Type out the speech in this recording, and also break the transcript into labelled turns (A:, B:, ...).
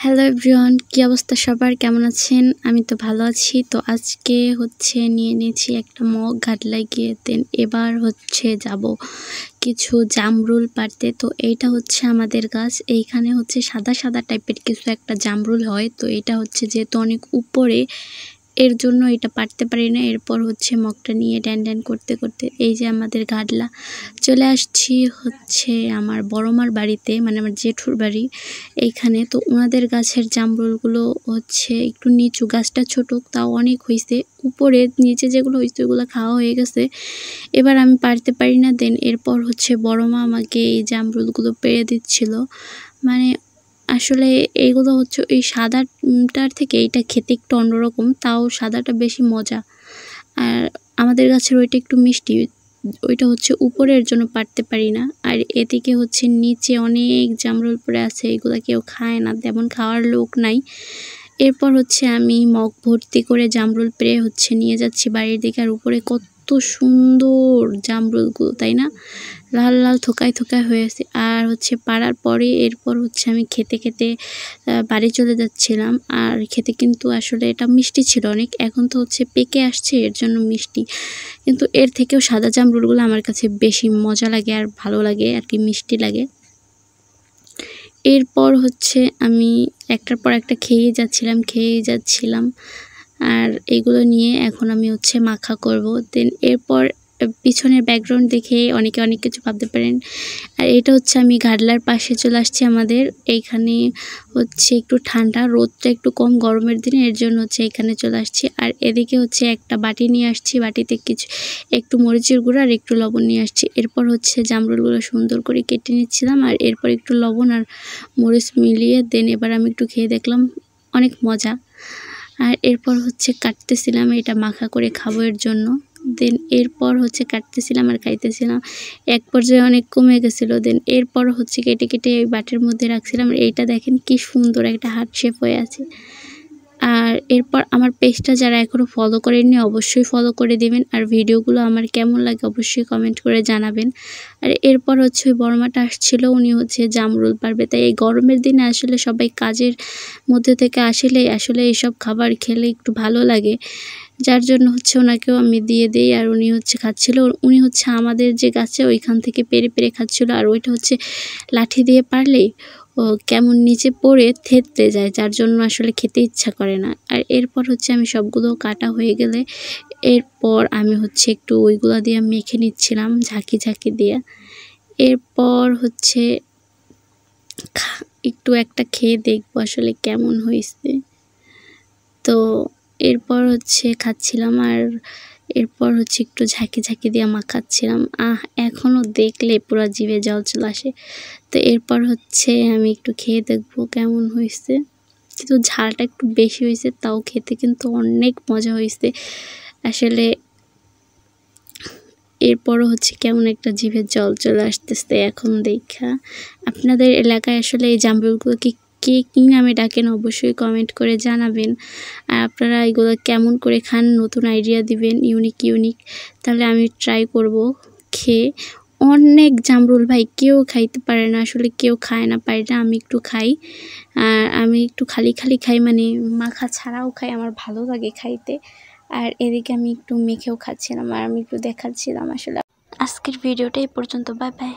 A: Hello everyone, কি অবস্থা সবার? কেমন আছেন? আমি তো ভালো আছি। তো আজকে নিয়ে নিয়েছি একটা মগ ঘাটলায় গিয়ে এবার যাব কিছু জামরুল পাড়তে। তো এইটা আমাদের গাছ। এইখানে সাদা সাদা টাইপের কিছু একটা জামরুল হয়। তো এটা যেহেতু অনেক উপরে, এর জন্য এটা পারতে পারি না। এরপর মগটা নিয়ে ড্যান করতে করতে এই যে আমাদের গাডলা চলে আসছি আমার বড়মার বাড়িতে, মানে আমার জেঠুর বাড়ি এইখানে। তো ওনাদের গাছের জামরুলগুলো একটু নিচু, গাছটা ছোট তাও অনেক হয়েছে। উপরে নিচে যেগুলো হয়েছে ওগুলো খাওয়া হয়ে গেছে, এবার আমি পারতে পারি না। এরপর বড়মা আমাকে এই জামরুলগুলো পেড়ে দিচ্ছিল। মানে আসলে এইগুলো ওই সাদাটার থেকে এইটা খেতে একটু অন্যরকম, তাও সাদাটা বেশি মজা। আর আমাদের গাছের ওইটা একটু মিষ্টি, ওইটা উপরের জন্য পারতে পারি না। আর এদিকে নিচে অনেক জামরুল পড়ে আছে, এগুলো কেউ খায় না, তেমন খাওয়ার লোক নাই। এরপর আমি মগ ভর্তি করে জামরুল পেড়ে নিয়ে যাচ্ছি বাড়ির দিকে। আর উপরে কত সুন্দর জামরুলগুলো, তাই না? লাল লাল থোকায় থোকায় হয়েছে। আর পাড়ার পরে এরপর আমি খেতে খেতে বাড়ি চলে যাচ্ছিলাম। আর খেতে কিন্তু আসলে এটা মিষ্টি ছিল অনেক, এখন তো পেকে আসছে, এর জন্য মিষ্টি। কিন্তু এর থেকেও সাদা জামরুলগুলো আমার কাছে বেশি মজা লাগে আর ভালো লাগে আর কি, মিষ্টি লাগে। এরপর আমি একটার পর একটা খেয়েই যাচ্ছিলাম। আর এগুলো নিয়ে এখন আমি মাখা করব। এরপর পিছনের ব্যাকগ্রাউন্ড দেখে অনেকে অনেক কিছু ভাবতে পারেন। আর এটা আমি ঘাটলার পাশে চলে আসছি। আমাদের এইখানে একটু ঠান্ডা, রোদটা একটু কম গরমের দিনে, এর জন্য এখানে চলে আসছি। আর এদিকে একটা বাটি নিয়ে আসছি, বাটিতে একটু মরিচের গুঁড়া আর একটু লবণ নিয়ে আসছি। এরপর জামরুলগুলো সুন্দর করে কেটে নিচ্ছিলাম। আর এরপর একটু লবণ আর মরিচ মিলিয়ে এবার আমি একটু খেয়ে দেখলাম, অনেক মজা। আর এরপর কাটতেছিলাম এটা মাখা করে খাবো এর জন্য। এরপর কাটতেছিলাম আর খাইতেছিলাম। এক পর্যায়ে অনেক কমে গেছিলো। এরপর কেটে কেটে ওই বাটির মধ্যে রাখছিলাম। এইটা দেখেন কি সুন্দর একটা হার্ট শেপ হয়ে আছে। আর এরপর আমার পেজটা যারা এখনও ফলো করেননি অবশ্যই ফলো করে দিবেন। আর ভিডিওগুলো আমার কেমন লাগে অবশ্যই কমেন্ট করে জানাবেন। আর এরপর ওই বড়মাটা আসছিল, উনি জামরুল পারবে। তাই এই গরমের দিনে আসলে সবাই কাজের মধ্যে থেকে আসলে এইসব খাবার খেলে একটু ভালো লাগে, যার জন্য ওনাকেও আমি দিয়ে দিই। আর উনি খাচ্ছিল। উনি আমাদের যে গাছে ওইখান থেকে পেরে পেরে খাচ্ছিল। আর ওইটা লাঠি দিয়ে পারলেই ও কেমন নিচে পড়ে থেতলে যায়, যার জন্য আসলে খেতে ইচ্ছা করে না। আর এরপর আমি সবগুলো কাটা হয়ে গেলে এরপর আমি একটু ওইগুলো দিয়ে মেখে নিচ্ছিলাম ঝাঁকি ঝাঁকি দিয়ে। এরপর একটু একটা খেয়ে দেখবো আসলে কেমন হয়েছে। তো এরপর খাচ্ছিলাম। আর এরপর একটু ঝাঁকি ঝাঁকি দিয়ে মাখাচ্ছিলাম। এখনও দেখলে পুরো জিভে জল চলে আসে। তো এরপর আমি একটু খেয়ে দেখবো কেমন হয়েছে। কিন্তু ঝালটা একটু বেশি হয়েছে, তাও খেতে কিন্তু অনেক মজা হয়েছে আসলে। এরপরও কেমন একটা জিভে জল চলে আসতেছে এখন দেখা। আপনাদের এলাকায় আসলে এই জামরুলগুলোকে কে কী নামে ডাকেন অবশ্যই কমেন্ট করে জানাবেন। আর আপনারা এগুলো কেমন করে খান নতুন আইডিয়া দিবেন, ইউনিক। তাহলে আমি ট্রাই করব খেয়ে। অনেক জামরুল ভাই, কেউ খাইতে পারে না আসলে, কেউ খায় না পারে না। আমি একটু খাই। আর আমি একটু খালি খাই, মানে মাখা ছাড়াও খাই, আমার ভালো লাগে খাইতে। আর এদিকে আমি একটু মেখেও খাচ্ছিলাম আর আমি একটু দেখাচ্ছিলাম আসলে। আজকের ভিডিওটা এই পর্যন্ত, বাই বাই।